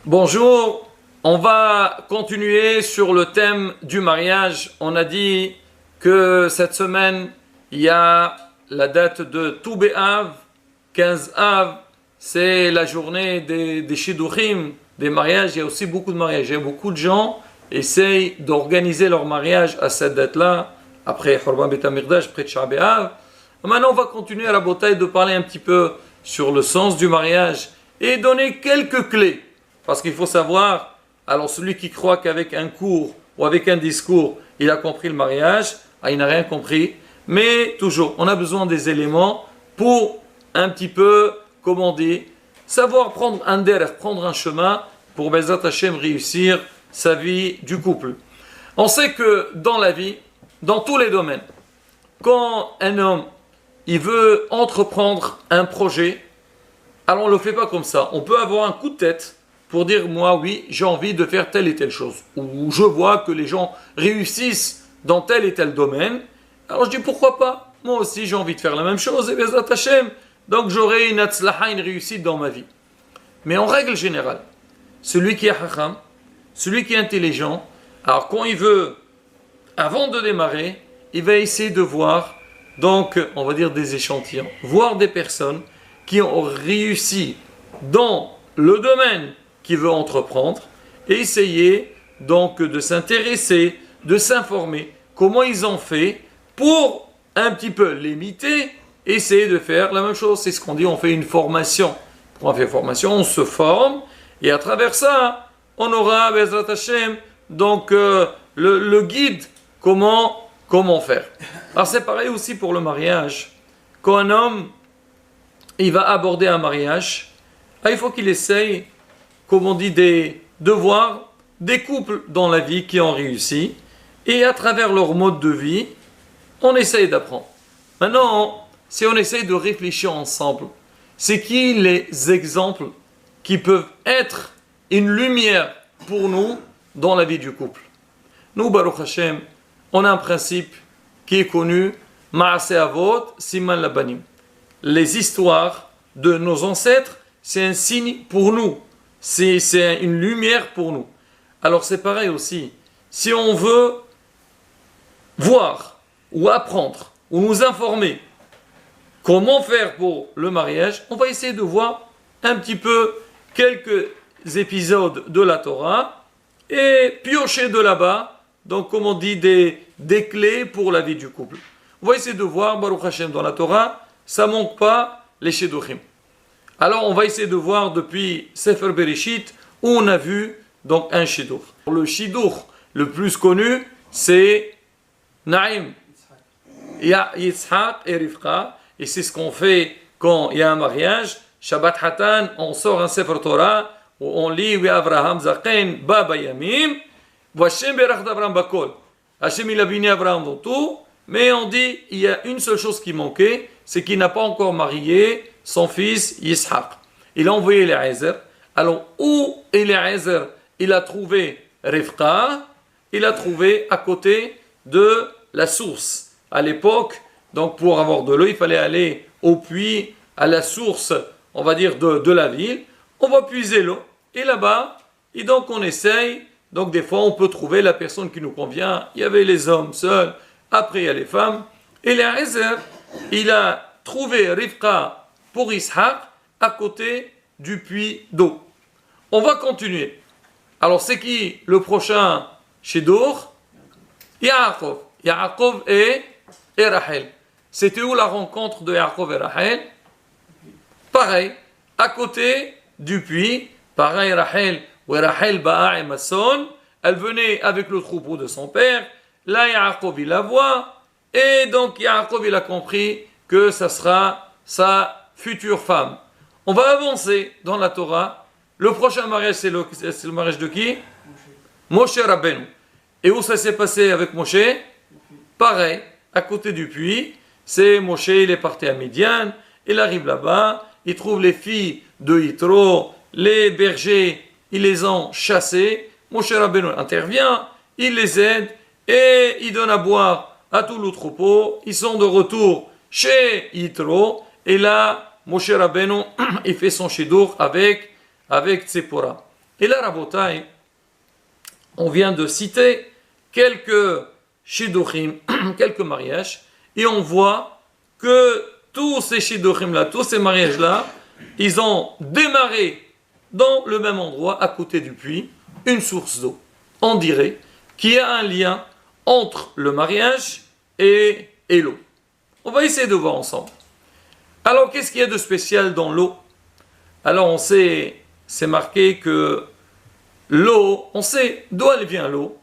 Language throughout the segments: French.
Bonjour, on va continuer sur le thème du mariage. On a dit que cette semaine, il y a la date de Toubé Av, 15 Av, c'est la journée des Shidduchim, des mariages. Il y a aussi beaucoup de mariages. Il y a beaucoup de gens qui essayent d'organiser leur mariage à cette date-là, après Khurban Bet HaMikdash, après Tisha B'Av. Maintenant, on va continuer à la bataille de parler un petit peu sur le sens du mariage et donner quelques clés. Parce qu'il faut savoir, alors celui qui croit qu'avec un cours ou avec un discours, il a compris le mariage, il n'a rien compris. Mais toujours, on a besoin des éléments pour un petit peu, comme on dit, savoir prendre un derrière, prendre un chemin pour Bezat Hashem réussir sa vie du couple. On sait que dans la vie, dans tous les domaines, quand un homme il veut entreprendre un projet, alors on ne le fait pas comme ça. On peut avoir un coup de tête pour dire, moi, oui, j'ai envie de faire telle et telle chose. Ou je vois que les gens réussissent dans tel et tel domaine. Alors je dis, pourquoi pas? Moi aussi, j'ai envie de faire la même chose. Et Bezat Hashem, donc j'aurai une atzlaha, une réussite dans ma vie. Mais en règle générale, celui qui est hacham, celui qui est intelligent, alors quand il veut, avant de démarrer, il va essayer de voir, donc, on va dire des échantillons, voir des personnes qui ont réussi dans le domaine qu'il veut entreprendre et essayer donc de s'intéresser, de s'informer comment ils ont fait pour un petit peu l'imiter, essayer de faire la même chose. C'est ce qu'on dit, on fait une formation. Pour on fait une formation, on se forme et à travers ça, on aura, Bezrat Hashem, donc le guide, comment faire. Alors c'est pareil aussi pour le mariage. Quand un homme, il va aborder un mariage, il faut qu'il essaye, comme on dit, de voir des couples dans la vie qui ont réussi et à travers leur mode de vie, on essaye d'apprendre. Maintenant, si on essaye de réfléchir ensemble, c'est qui les exemples qui peuvent être une lumière pour nous dans la vie du couple? Nous, Baruch Hashem, on a un principe qui est connu, Ma'aseh Avot, Siman Labanim. Les histoires de nos ancêtres, c'est un signe pour nous. C'est une lumière pour nous. Alors c'est pareil aussi. Si on veut voir ou apprendre ou nous informer comment faire pour le mariage, on va essayer de voir un petit peu quelques épisodes de la Torah et piocher de là-bas, donc comme on dit, des clés pour la vie du couple. On va essayer de voir, Baruch Hashem, dans la Torah, ça ne manque pas les Shidduchim. Alors on va essayer de voir depuis Sefer Bereshit où on a vu donc un Shidduch. Le Shidduch le plus connu c'est Naïm, Yitzhak et Rivka, et c'est ce qu'on fait quand il y a un mariage. Shabbat Hatan, on sort un Sefer Torah où on lit Oui Avraham Zaken Baba Yamim, Vashem Berach d'Avraham Bakol. Hashem il a béni Avraham dans tout, mais on dit il y a une seule chose qui manquait, c'est qu'il n'a pas encore marié son fils Yitzhak. Il a envoyé Eliezer. Alors, où Eliezer, il a trouvé Rivka, il a trouvé à côté de la source. À l'époque, donc pour avoir de l'eau, il fallait aller au puits, à la source, on va dire, de la ville. On va puiser l'eau. Et là-bas, et donc on essaye, donc des fois on peut trouver la personne qui nous convient. Il y avait les hommes seuls, après il y a les femmes. Eliezer, il a trouvé Rivka pour Ishaq à côté du puits d'eau. On va continuer. Alors c'est qui le prochain Shidduch? Yaakov. Yaakov et Rachel. C'était où la rencontre de Yaakov et Rachel? Pareil, à côté du puits. Pareil, Rachel. Rachel ba'a et Masson. Elle venait avec le troupeau de son père. Là, Yaakov il la voit. Et donc Yaakov il a compris que ça sera sa future femme. On va avancer dans la Torah. Le prochain mariage, c'est le mariage de qui? Moshe Rabbeinu. Et où ça s'est passé avec Moshe? Pareil, à côté du puits. C'est Moshe, il est parti à Midian. Il arrive là-bas. Il trouve les filles de Yitro. Les bergers, ils les ont chassés. Moshe Rabbeinu intervient. Il les aide. Et il donne à boire à tout le troupeau. Ils sont de retour chez Yitro. Et là, Moshe Rabbeinu, il fait son shidduch avec Tzipora. Et là, Rabotai, on vient de citer quelques shidduchim, quelques mariages, et on voit que tous ces shidduchim-là, tous ces mariages-là, ils ont démarré dans le même endroit, à côté du puits, une source d'eau. On dirait qu'il y a un lien entre le mariage et l'eau. On va essayer de voir ensemble. Alors, qu'est-ce qu'il y a de spécial dans l'eau? Alors, on sait, c'est marqué que l'eau, on sait d'où elle vient l'eau.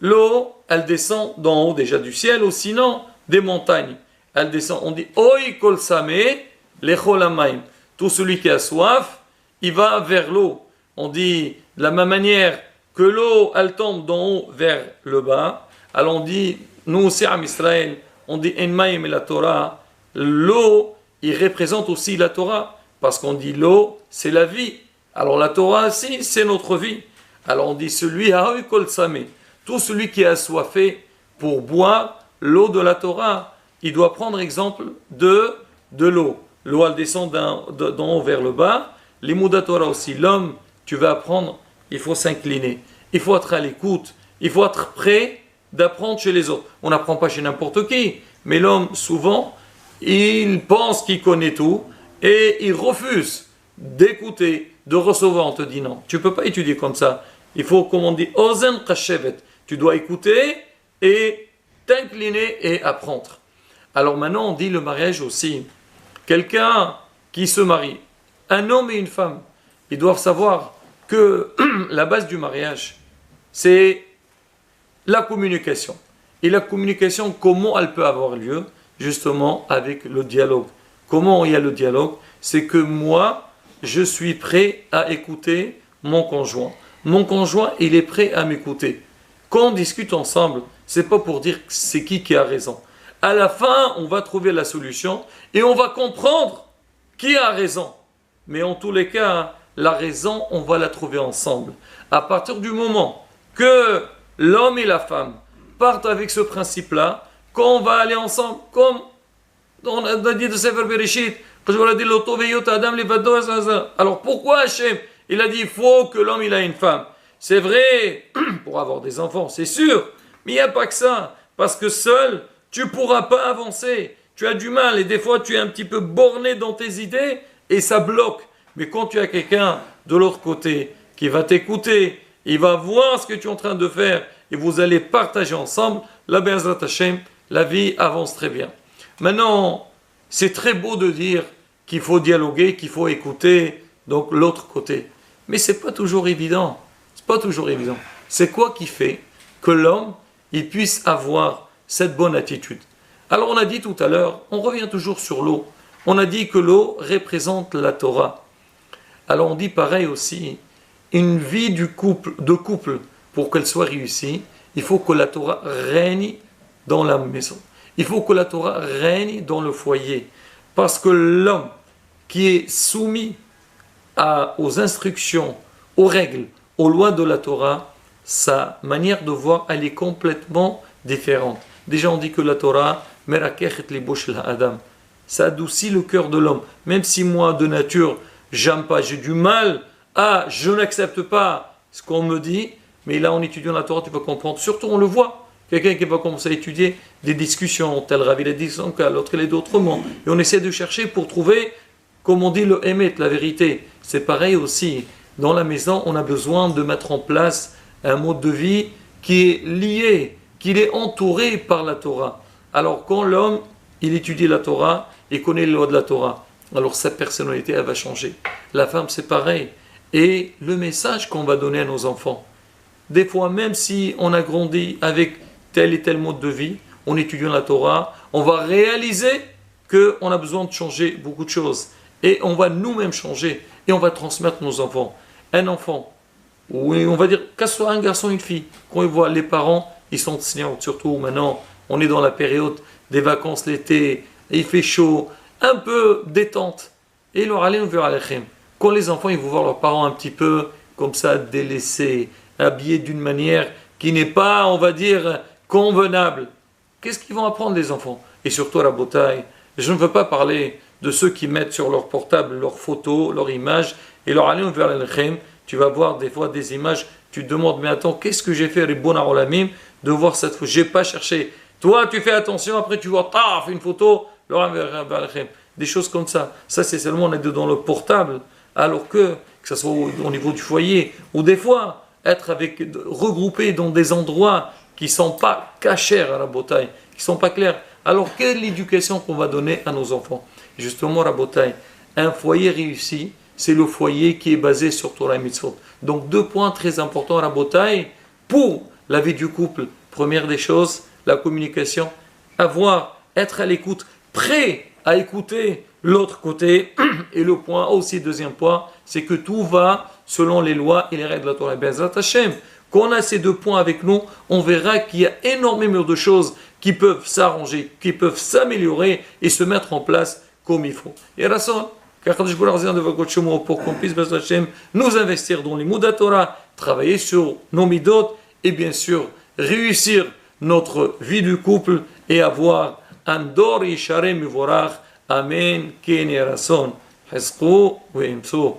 L'eau, elle descend d'en haut déjà du ciel, ou sinon des montagnes. Elle descend, on dit Oi kol sameh lechol hamayim. Tout celui qui a soif, il va vers l'eau. On dit de la même manière que l'eau, elle tombe d'en haut vers le bas. Alors on dit, nous aussi à Israël, on dit En mayim et la Torah. L'eau, il représente aussi la Torah. Parce qu'on dit l'eau, c'est la vie. Alors la Torah aussi, c'est notre vie. Alors on dit celui Oi kol sameh. Tout celui qui est assoiffé pour boire l'eau de la Torah, il doit prendre exemple de l'eau. L'eau, elle descend d'en haut vers le bas. Les mots de la Torah aussi. L'homme, tu vas apprendre, il faut s'incliner. Il faut être à l'écoute. Il faut être prêt d'apprendre chez les autres. On n'apprend pas chez n'importe qui. Mais l'homme, souvent, il pense qu'il connaît tout et il refuse d'écouter, de recevoir. On te dit non, tu ne peux pas étudier comme ça. Il faut, comme on dit, ozen kashevet. Tu dois écouter et t'incliner et apprendre. Alors maintenant, on dit le mariage aussi. Quelqu'un qui se marie, un homme et une femme, ils doivent savoir que la base du mariage, c'est la communication. Et la communication, comment elle peut avoir lieu? Justement avec le dialogue. Comment il y a le dialogue? C'est que moi, je suis prêt à écouter mon conjoint. Mon conjoint, il est prêt à m'écouter. Quand on discute ensemble, c'est pas pour dire c'est qui a raison. À la fin, on va trouver la solution et on va comprendre qui a raison. Mais en tous les cas, la raison, on va la trouver ensemble. À partir du moment que l'homme et la femme partent avec ce principe-là, quand on va aller ensemble, comme on a dit de Sefer Bereshit, alors pourquoi Hachem, il a dit il faut que l'homme il a une femme? C'est vrai, pour avoir des enfants, c'est sûr, mais il n'y a pas que ça, parce que seul, tu ne pourras pas avancer, tu as du mal, et des fois tu es un petit peu borné dans tes idées, et ça bloque. Mais quand tu as quelqu'un de l'autre côté, qui va t'écouter, il va voir ce que tu es en train de faire, et vous allez partager ensemble, la Be'ezrat Hashem, la vie avance très bien. Maintenant, c'est très beau de dire qu'il faut dialoguer, qu'il faut écouter, donc l'autre côté. Mais ce n'est pas toujours évident. Pas toujours évident. C'est quoi qui fait que l'homme il puisse avoir cette bonne attitude? Alors on a dit tout à l'heure, on revient toujours sur l'eau. On a dit que l'eau représente la Torah. Alors on dit pareil aussi, une vie de couple, pour qu'elle soit réussie, il faut que la Torah règne dans la maison. Il faut que la Torah règne dans le foyer. Parce que l'homme qui est soumis aux instructions, aux règles, aux lois de la Torah, sa manière de voir, elle est complètement différente. Déjà, on dit que la Torah, ça adoucit le cœur de l'homme. Même si moi, de nature, j'aime pas, j'ai du mal je n'accepte pas ce qu'on me dit, mais là, en étudiant la Torah, tu vas comprendre. Surtout, on le voit. Quelqu'un qui va commencer à étudier des discussions, tel Rav, il a dit son cas, l'autre, il est d'autrement. Et on essaie de chercher pour trouver, comme on dit, le émet, la vérité. C'est pareil aussi. Dans la maison, on a besoin de mettre en place un mode de vie qui est lié, qui est entouré par la Torah. Alors quand l'homme, il étudie la Torah et connaît les lois de la Torah, alors sa personnalité, elle va changer. La femme, c'est pareil. Et le message qu'on va donner à nos enfants, des fois, même si on a grandi avec tel et tel mode de vie, en étudiant la Torah, on va réaliser qu'on a besoin de changer beaucoup de choses. Et on va nous-mêmes changer et on va transmettre nos enfants. Un enfant, ou on va dire qu'ce soit un garçon ou une fille, quand ils voient les parents, ils sont enseignants, surtout maintenant, on est dans la période des vacances l'été, il fait chaud, un peu détente. Et il leur allait vers Alechem. Quand les enfants ils vont voir leurs parents un petit peu comme ça délaissés, habillés d'une manière qui n'est pas, on va dire, convenable, qu'est-ce qu'ils vont apprendre les enfants? Et surtout à la bataille, je ne veux pas parler de ceux qui mettent sur leur portable leurs photos, leurs images, et leur aller vers l'Alechem, tu vas voir des fois des images, tu te demandes, mais attends, qu'est-ce que j'ai fait, Ribouna Olamim, de voir cette photo? J'ai pas cherché. Toi, tu fais attention, après tu vois, taf, une photo, des choses comme ça. Ça, c'est seulement on est dans le portable, alors que ce soit au niveau du foyer, ou des fois, être regroupé dans des endroits qui ne sont pas cachés à la bataille, qui ne sont pas clairs. Alors, quelle est l'éducation qu'on va donner à nos enfants? Justement, la bataille, un foyer réussi, c'est le foyer qui est basé sur Torah et Mitzvot. Donc, 2 points très importants à la bataille pour la vie du couple. Première des choses, la communication, être à l'écoute, prêt à écouter l'autre côté. Et le point aussi, deuxième point, c'est que tout va selon les lois et les règles de la Torah. Bezrat Hashem, quand on a ces 2 points avec nous, on verra qu'il y a énormément de choses qui peuvent s'arranger, qui peuvent s'améliorer et se mettre en place comme il faut. Et Rasson, pour qu'on puisse, Bezrat Hashem, nous investir dans les Moudat Torah, travailler sur nos midot et bien sûr réussir notre vie du couple et avoir un dor yishareh mivorach. Amen. Ken Yarason. Hezqu ve'imsu.